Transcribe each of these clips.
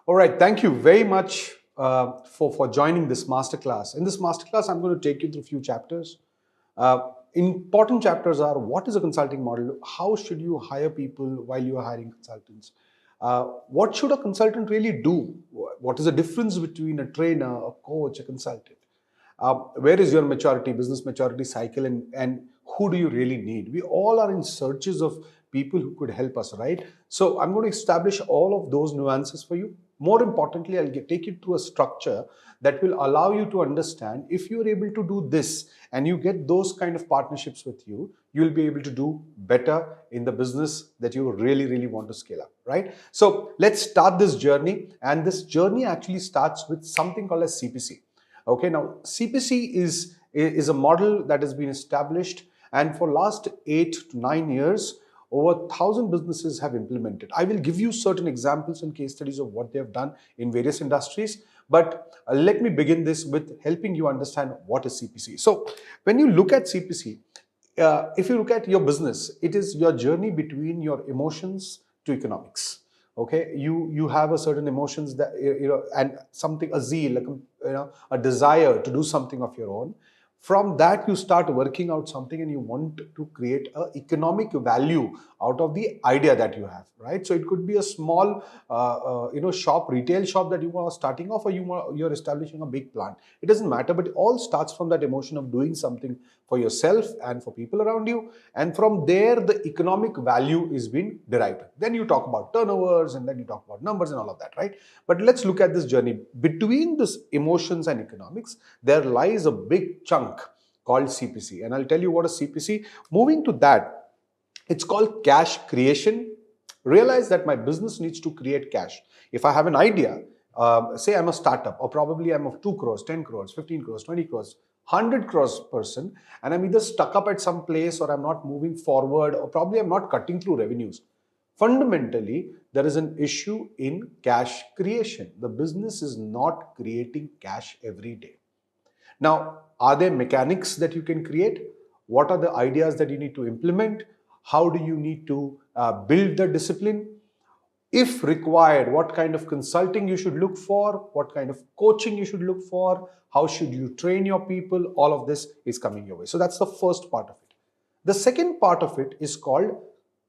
All right, thank you very much for joining this masterclass. In this masterclass, I'm going to take you through a few chapters. Important chapters are what is a consulting model? How should you hire people while you are hiring consultants? What should a consultant really do? What is the difference between a trainer, a coach, a consultant? Where is your maturity, business maturity cycle, and who do you really need? We all are in searches of people who could help us, right? So I'm going to establish all of those nuances for you. More importantly, take you through a structure that will allow you to understand if you're able to do this and you get those kind of partnerships with you, you'll be able to do better in the business that you really, really want to scale up, right? So let's start this journey. And this journey actually starts with something called as CPC. Okay, now CPC is a model that has been established, and for last 8 to 9 years, over 1,000 businesses have implemented. I will give you certain examples and case studies of what they have done in various industries, but let me begin this with helping you understand what is CPC. So when you look at CPC, if you look at your business, it is your journey between your emotions to economics. Okay, you have a certain emotions that and something, a zeal, like a desire to do something of your own. From that, you start working out something and you want to create an economic value out of the idea that you have, right? So it could be a small retail shop that you are starting off, or you're establishing a big plant. It doesn't matter, but it all starts from that emotion of doing something for yourself and for people around you, and from there the economic value is being derived. Then you talk about turnovers, and then you talk about numbers and all of that, right? But let's look at this journey. Between this emotions and economics, there lies a big chunk called CPC, and I'll tell you what is CPC. Moving to that, it's called cash creation. Realize that my business needs to create cash. If I have an idea, say I'm a startup, or probably I'm of 2 crores, 10 crores, 15 crores, 20 crores, 100 crores person, and I'm either stuck up at some place, or I'm not moving forward, or probably I'm not cutting through revenues. Fundamentally, there is an issue in cash creation. The business is not creating cash every day. Now, are there mechanics that you can create? What are the ideas that you need to implement? How do you need to build the discipline? If required, what kind of consulting you should look for, what kind of coaching you should look for, how should you train your people, all of this is coming your way. So that's the first part of it. The second part of it is called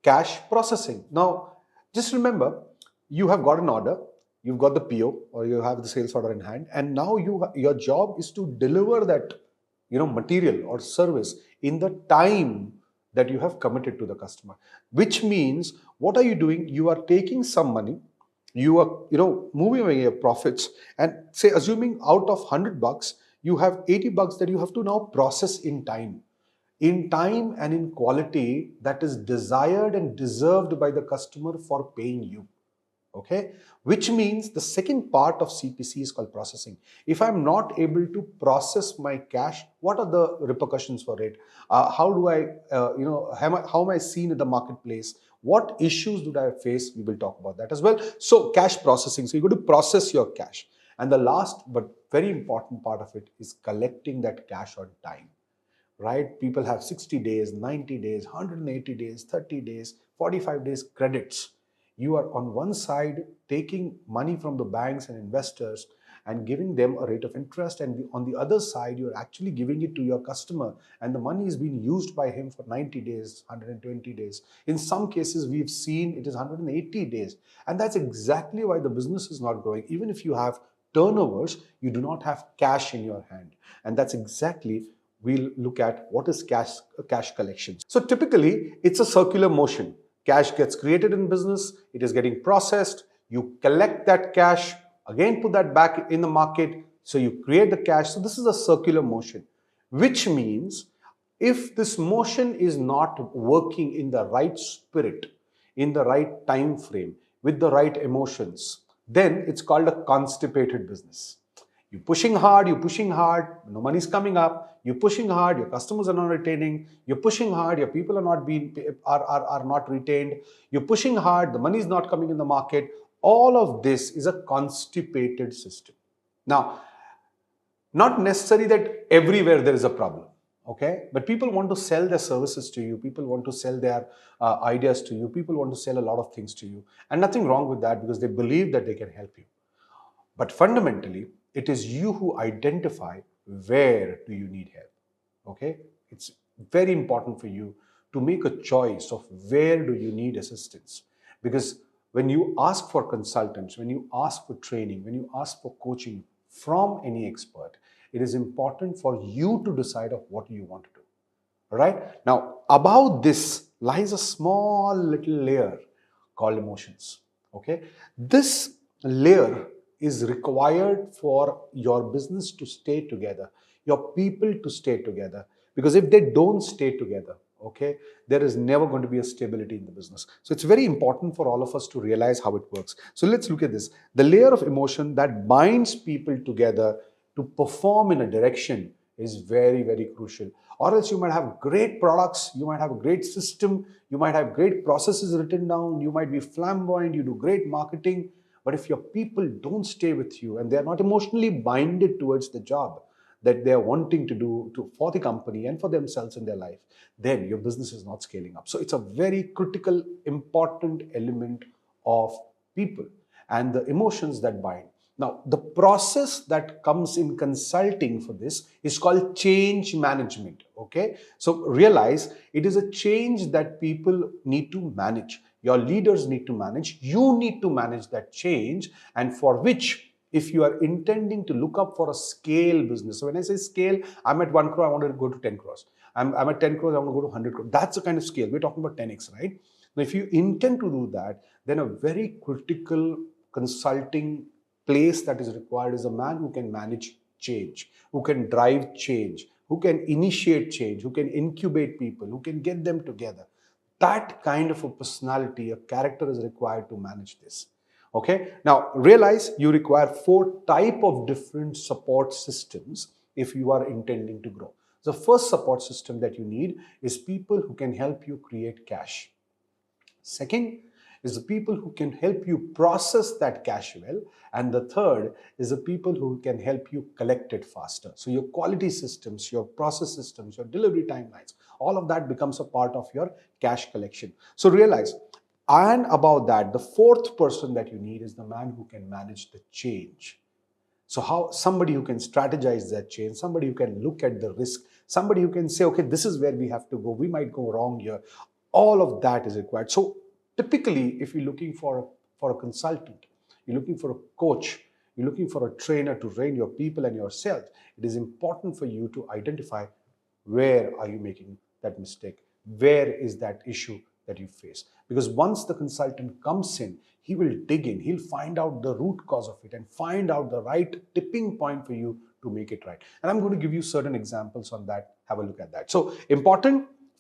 cash processing. Now, just remember, you have got an order, you've got the PO, or you have the sales order in hand, and now your job is to deliver that material or service in the time that you have committed to the customer. Which means, what are you doing? You are taking some money, you are moving away your profits, and say, assuming out of $100, you have $80 that you have to now process in time and in quality that is desired and deserved by the customer for paying you. Okay, which means the second part of CPC is called processing. If I'm not able to process my cash, what are the repercussions for it? How do I, how am I seen in the marketplace? What issues do I face? We will talk about that as well. So cash processing. So you're going to process your cash. And the last but very important part of it is collecting that cash on time, right? People have 60 days, 90 days, 180 days, 30 days, 45 days credits. You are on one side taking money from the banks and investors and giving them a rate of interest, and on the other side you're actually giving it to your customer, and the money is being used by him for 90 days, 120 days. In some cases we've seen it is 180 days, and that's exactly why the business is not growing. Even if you have turnovers, you do not have cash in your hand, and that's exactly we'll look at what is cash collection. So typically it's a circular motion. Cash gets created in business, it is getting processed, you collect that cash, again put that back in the market, so you create the cash. So this is a circular motion, which means if this motion is not working in the right spirit, in the right time frame, with the right emotions, then it's called a constipated business. You're pushing hard, no money's coming up, you're pushing hard, your customers are not retaining, you're pushing hard, your people are not retained, you're pushing hard, the money is not coming in the market. All of this is a constipated system. Now, not necessary that everywhere there is a problem, okay? But people want to sell their services to you, people want to sell their ideas to you, people want to sell a lot of things to you, and nothing wrong with that because they believe that they can help you. But fundamentally, it is you who identify where do you need help. Okay? It's very important for you to make a choice of where do you need assistance. Because when you ask for consultants, when you ask for training, when you ask for coaching from any expert, it is important for you to decide of what you want to do. All right? Now, above this lies a small little layer called emotions. Okay? This layer is required for your business to stay together, your people to stay together. Because if they don't stay together, okay, there is never going to be a stability in the business. So it's very important for all of us to realize how it works. So let's look at this. The layer of emotion that binds people together to perform in a direction is very, very crucial. Or else you might have great products, you might have a great system, you might have great processes written down, you might be flamboyant, you do great marketing, but if your people don't stay with you and they are not emotionally binded towards the job that they are wanting to do for the company and for themselves in their life, then your business is not scaling up. So it's a very critical, important element of people and the emotions that bind. Now, the process that comes in consulting for this is called change management. Okay, so realize it is a change that people need to manage. Your leaders need to manage. You need to manage that change, and for which, if you are intending to look up for a scale business. So when I say scale, I'm at 1 crore, I want to go to 10 crores. I'm at 10 crores, I want to go to 100 crores. That's the kind of scale. We're talking about 10x, right? Now, if you intend to do that, then a very critical consulting place that is required is a man who can manage change, who can drive change, who can initiate change, who can incubate people, who can get them together. That kind of a personality, a character is required to manage this. Okay, now realize you require 4 type of different support systems if you are intending to grow. The first support system that you need is people who can help you create cash. Second is the people who can help you process that cash well. And the third is the people who can help you collect it faster. So your quality systems, your process systems, your delivery timelines, all of that becomes a part of your cash collection. So realize, and about that, the fourth person that you need is the man who can manage the change. So how somebody who can strategize that change, somebody who can look at the risk, somebody who can say, okay, this is where we have to go. We might go wrong here. All of that is required. So typically, if you're looking for a consultant, you're looking for a coach, you're looking for a trainer to train your people and yourself, it is important for you to identify where are you making that mistake, where is that issue that you face. Because once the consultant comes in, he will dig in, he'll find out the root cause of it and find out the right tipping point for you to make it right. And I'm going to give you certain examples on that. Have a look at that. So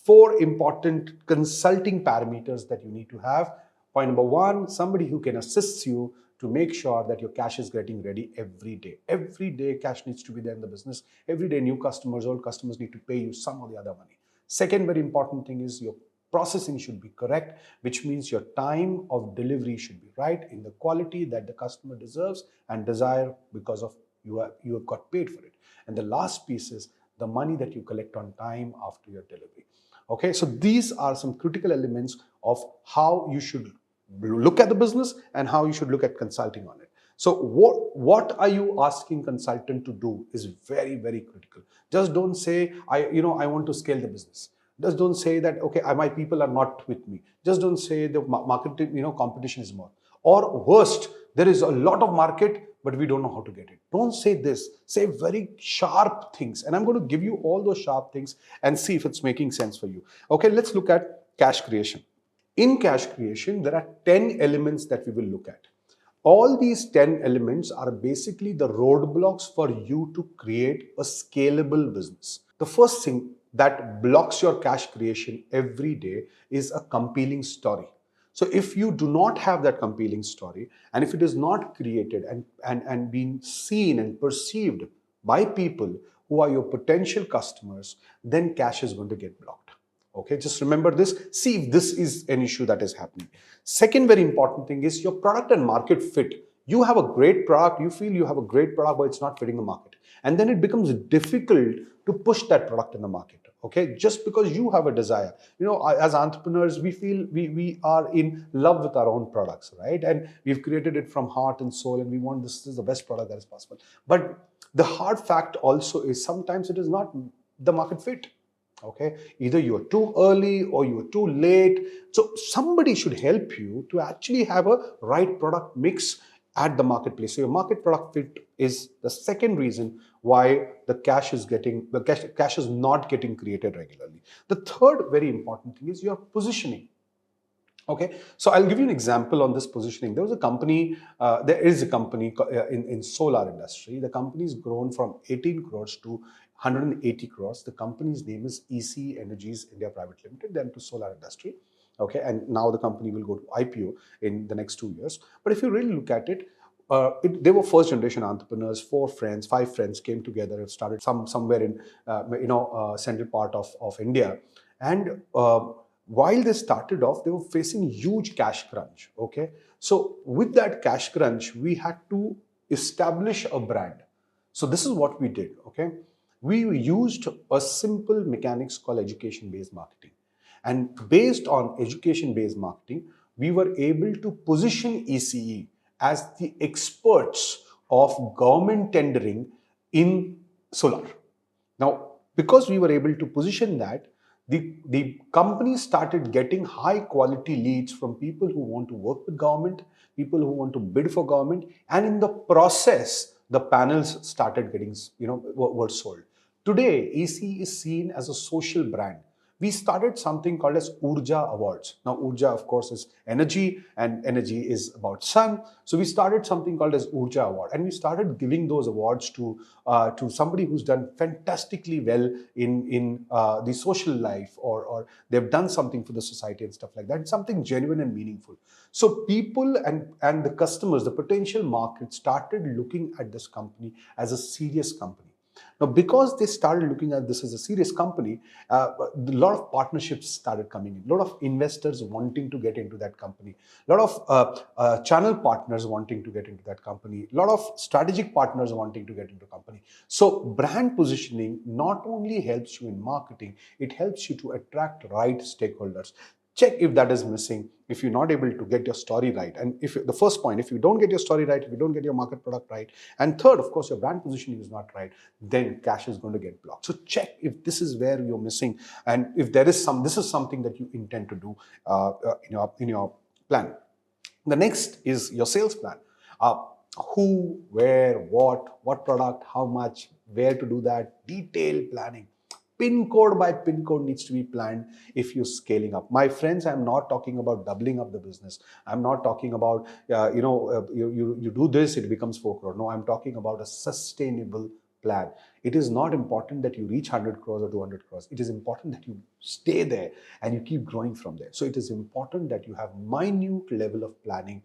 4 important consulting parameters that you need to have. Point number 1, somebody who can assist you to make sure that your cash is getting ready every day. Every day cash needs to be there in the business. Every day new customers, old customers need to pay you some or the other money. Second very important thing is your processing should be correct, which means your time of delivery should be right in the quality that the customer deserves and desire, because of you have got paid for it. And the last piece is the money that you collect on time after your delivery. Okay, so these are some critical elements of how you should look at the business and how you should look at consulting on it. So what are you asking consultant to do is very, very critical. Just don't say, I want to scale the business. Just don't say that, okay, my people are not with me. Just don't say the market, competition is more. Or worst, there is a lot of market, but we don't know how to get it. Don't say this. Say very sharp things. And I'm going to give you all those sharp things and see if it's making sense for you. Okay, let's look at cash creation. In cash creation, there are 10 elements that we will look at. All these 10 elements are basically the roadblocks for you to create a scalable business. The first thing that blocks your cash creation every day is a compelling story. So if you do not have that compelling story, and if it is not created and being seen and perceived by people who are your potential customers, then cash is going to get blocked. Okay, just remember this. See if this is an issue that is happening. Second very important thing is your product and market fit. You have a great product, you feel you have a great product, but it's not fitting the market. And then it becomes difficult to push that product in the market. Okay, just because you have a desire. As entrepreneurs, we feel we are in love with our own products, right? And we've created it from heart and soul, and we want this is the best product that is possible. But the hard fact also is sometimes it is not the market fit. Okay, either you are too early or you are too late. So somebody should help you to actually have a right product mix at the marketplace. So your market product fit is the second reason why the cash is not getting created regularly. The third very important thing is your positioning. Okay, so I'll give you an example on this positioning. There is a company in solar industry. The company's grown from 18 crores to 180 crores. The company's name is EC Energies India Private Limited, then to solar industry. Okay, and now the company will go to IPO in the next 2 years. But if you really look at it, they were first generation entrepreneurs. 4 friends, 5 friends came together and started somewhere in central part of India. And while they started off, they were facing huge cash crunch. Okay, so with that cash crunch, we had to establish a brand. So this is what we did. Okay, we used a simple mechanics called education based marketing. And based on education based marketing, we were able to position ECE as the experts of government tendering in solar. Now, because we were able to position that, the company started getting high quality leads from people who want to work with government, people who want to bid for government, and in the process, the panels started getting, were sold. Today, ECE is seen as a social brand. We started something called as Urja Awards. Now, Urja, of course, is energy, and energy is about sun. So we started something called as Urja Award, and we started giving those awards to somebody who's done fantastically well in the social life, or they've done something for the society and stuff like that. It's something genuine and meaningful. So people and the customers, the potential market, started looking at this company as a serious company. Now, because they started looking at this as a serious company, a lot of partnerships started coming in, a lot of investors wanting to get into that company, a lot of channel partners wanting to get into that company, a lot of strategic partners wanting to get into the company. So brand positioning not only helps you in marketing, it helps you to attract right stakeholders. Check if that is missing, if you're not able to get your story right. And if the first point, if you don't get your story right, if you don't get your market product right, and third, of course, your brand positioning is not right, then cash is going to get blocked. So check if this is where you're missing, and if this is something that you intend to do in your plan. The next is your sales plan. Who, where, what product, how much, where to do that, detailed planning. Pin code by pin code needs to be planned if you're scaling up. My friends, I'm not talking about doubling up the business. I'm not talking about, you do this, it becomes 4 crore. No, I'm talking about a sustainable plan. It is not important that you reach 100 crores or 200 crores. It is important that you stay there and you keep growing from there. So it is important that you have minute level of planning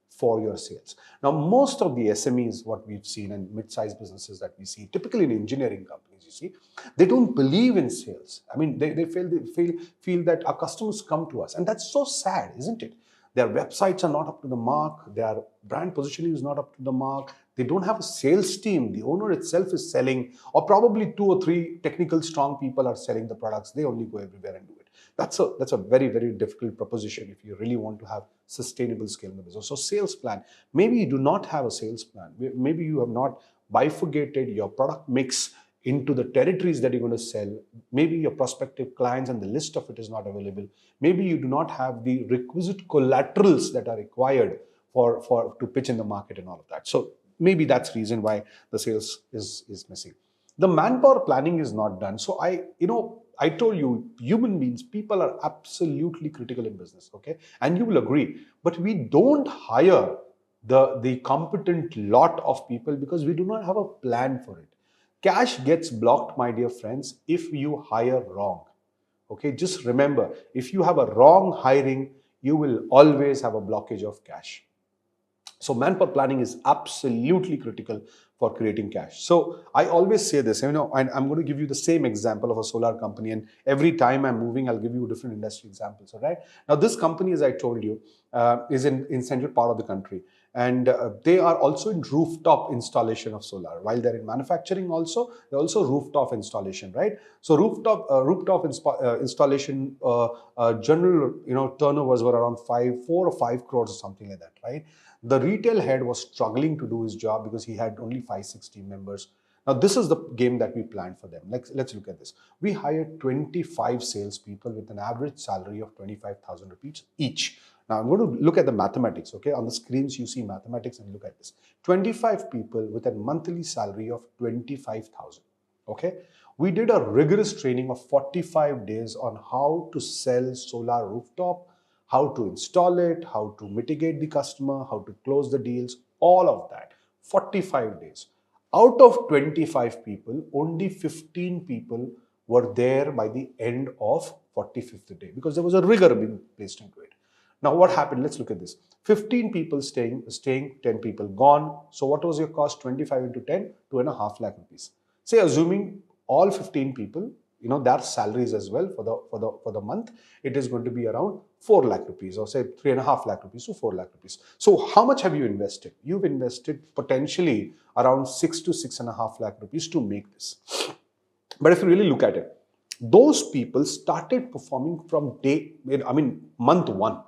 for your sales. Now, most of the SMEs, what we've seen, and mid-sized businesses that we see, typically in engineering companies, you see, they don't believe in sales. I mean, they feel that our customers come to us, and that's so sad, isn't it? Their websites are not up to the mark. Their brand positioning is not up to the mark. They don't have a sales team. The owner itself is selling, or probably 2 or 3 technical strong people are selling the products. They only go everywhere and do it. That's a very, very difficult proposition if you really want to have sustainable scale in the business. So sales plan, maybe you do not have a sales plan. Maybe you have not bifurcated your product mix into the territories that you're going to sell. Maybe your prospective clients and the list of it is not available. Maybe you do not have the requisite collaterals that are required for to pitch in the market and all of that. So maybe that's the reason why the sales is missing. The manpower planning is not done. So I told you, human beings, people are absolutely critical in business, okay? And you will agree. But we don't hire the competent lot of people because we do not have a plan for it. Cash gets blocked, my dear friends, if you hire wrong. Okay, just remember, if you have a wrong hiring, you will always have a blockage of cash. So manpower planning is absolutely critical for creating cash. So I always say this, and I'm going to give you the same example of a solar company, and every time I'm moving, I'll give you different industry examples. All right. Now, this company, as I told you, is in central part of the country, and they are also in rooftop installation of solar. While they're in manufacturing also, they're also rooftop installation, right? So installation general, turnovers were around 4 or 5 crores or something like that, right? The retail head was struggling to do his job because he had only 5-6 team members. Now, this is the game that we planned for them. Let's look at this. We hired 25 salespeople with an average salary of 25,000 rupees each. Now, I'm going to look at the mathematics, okay? On the screens, you see mathematics and look at this. 25 people with a monthly salary of 25,000, okay? We did a rigorous training of 45 days on how to sell solar rooftop, how to install it, how to mitigate the customer, how to close the deals, all of that. 45 days. Out of 25 people, only 15 people were there by the end of 45th day because there was a rigor being placed into it. Now, what happened? Let's look at this. 15 people staying, 10 people gone. So what was your cost? 25 into 10, 2.5 lakh rupees. Say, assuming all 15 people, their salaries as well for the month, it is going to be around 4 lakh rupees, or say 3.5 lakh rupees to 4 lakh rupees. So how much have you invested? You've invested potentially around 6 to 6.5 lakh rupees to make this. But if you really look at it, those people started performing from month one.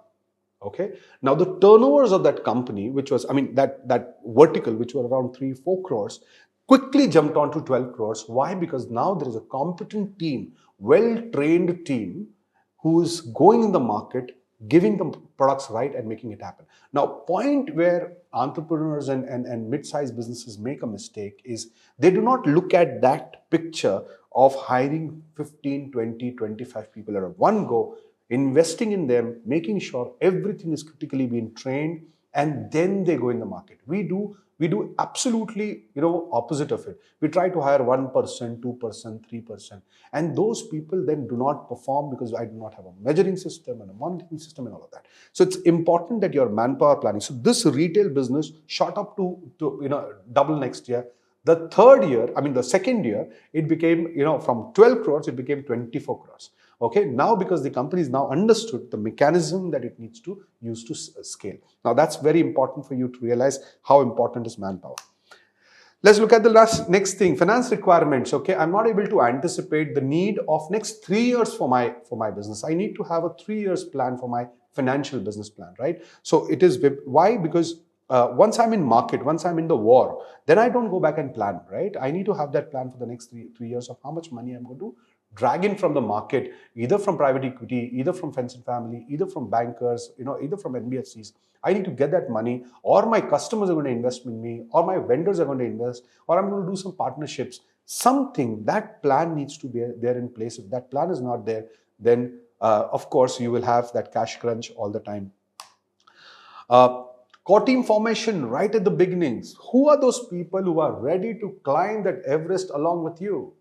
Okay. Now the turnovers of that company, which was, that vertical, which were around 3-4 crores, quickly jumped on to 12 crores. Why? Because now there is a competent team, well-trained team who's going in the market, giving them products right and making it happen. Now, point where entrepreneurs and mid-sized businesses make a mistake is they do not look at that picture of hiring 15, 20, 25 people at one go, investing in them, making sure everything is critically being trained, and then they go in the market. We do absolutely opposite of it. We try to hire 1%, 2%, 3%, and those people then do not perform because I do not have a measuring system and a monitoring system and all of that. So it's important that your manpower planning. So this retail business shot up to double next year. The third year, the second year, it became, from 12 crores, it became 24 crores. Okay, now because the company is now understood the mechanism that it needs to use to scale. Now that's very important for you to realize how important is manpower. Let's look at the next thing, finance requirements. Okay, I'm not able to anticipate the need of next 3 years for my business. I need to have a 3 years plan for my financial business plan, right? So it is why? Because once I'm in market, once I'm in the war, then I don't go back and plan, right? I need to have that plan for the next three years of how much money I'm going to drag in from the market, either from private equity, either from friends and family, either from bankers, either from NBFCs. I need to get that money, or my customers are going to invest in me, or my vendors are going to invest, or I'm going to do some partnerships. Something, that plan needs to be there in place. If that plan is not there, then of course you will have that cash crunch all the time. Core team formation right at the beginnings. Who are those people who are ready to climb that Everest along with you?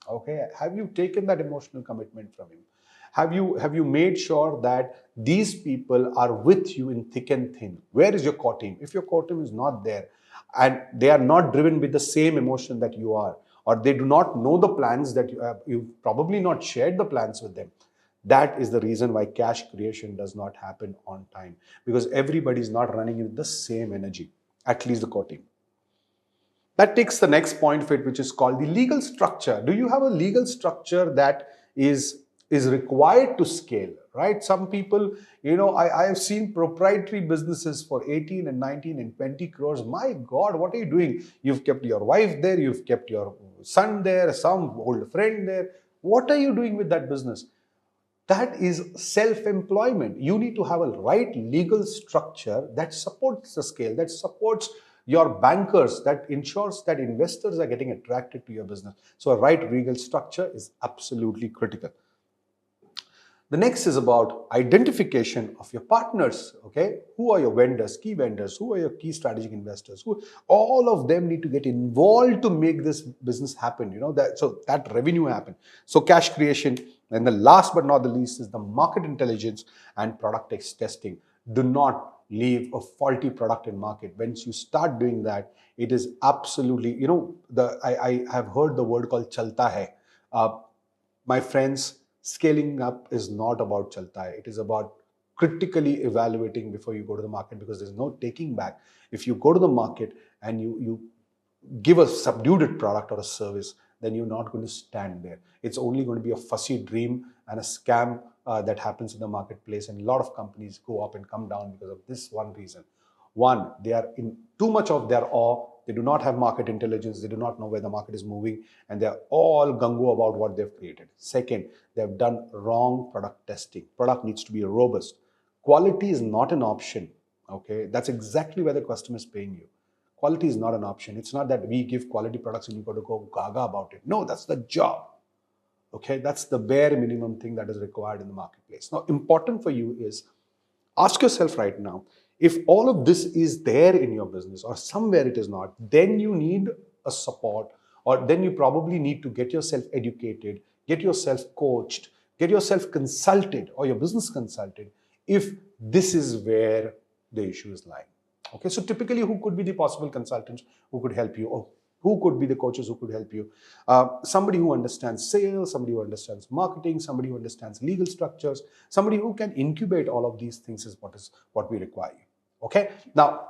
Okay, have you taken that emotional commitment from him? Have you made sure that these people are with you in thick and thin? Where is your core team? If your core team is not there and they are not driven with the same emotion that you are, or they do not know the plans that you have, you've probably not shared the plans with them, that is the reason why cash creation does not happen on time, because everybody is not running with the same energy, at least the core team. That takes the next point of it, which is called the legal structure. Do you have a legal structure that is required to scale, right? Some people, I have seen proprietary businesses for 18 and 19 and 20 crores. My God, what are you doing? You've kept your wife there, you've kept your son there, some old friend there. What are you doing with that business? That is self-employment. You need to have a right legal structure that supports the scale, that supports your bankers, that ensures that investors are getting attracted to your business. So a right legal structure is absolutely critical. The next is about identification of your partners. Okay, who are your vendors, key vendors? Who are your key strategic investors? All of them need to get involved to make this business happen. That revenue happen. So cash creation, and the last but not the least is the market intelligence and product testing. Do not leave a faulty product in market. Once you start doing that, it is absolutely, I have heard the word called chalta hai. My friends, scaling up is not about chalta hai. It is about critically evaluating before you go to the market, because there's no taking back. If you go to the market and you give a subdued product or a service, then you're not going to stand there. It's only going to be a fussy dream and a scam that happens in the marketplace. And a lot of companies go up and come down because of this one reason. One, they are in too much of their awe. They do not have market intelligence. They do not know where the market is moving. And they're all gung-ho about what they've created. Second, they have done wrong product testing. Product needs to be robust. Quality is not an option. Okay, that's exactly where the customer is paying you. Quality is not an option. It's not that we give quality products and you got to go gaga about it. No, that's the job. Okay, that's the bare minimum thing that is required in the marketplace. Now, important for you is ask yourself right now, if all of this is there in your business or somewhere it is not, then you need a support, or then you probably need to get yourself educated, get yourself coached, get yourself consulted or your business consulted if this is where the issue is lying. Okay, so typically who could be the possible consultants who could help you, or who could be the coaches who could help you? Somebody who understands sales, somebody who understands marketing, somebody who understands legal structures, somebody who can incubate all of these things is what we require. Okay, now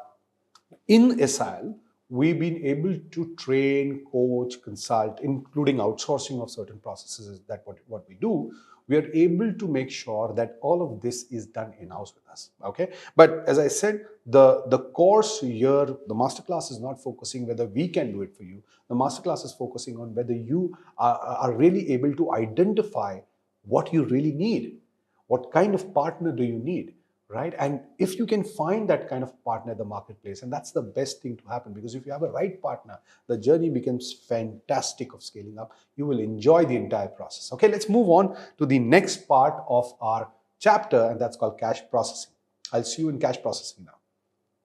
in SIL, we've been able to train, coach, consult, including outsourcing of certain processes. That what we do. We are able to make sure that all of this is done in-house with us. Okay, but as I said, the course here, the masterclass is not focusing whether we can do it for you. The masterclass is focusing on whether you are really able to identify what you really need. What kind of partner do you need? Right? And if you can find that kind of partner in the marketplace, and that's the best thing to happen, because if you have a right partner, the journey becomes fantastic of scaling up. You will enjoy the entire process. Okay, let's move on to the next part of our chapter, and that's called cash processing. I'll see you in cash processing now.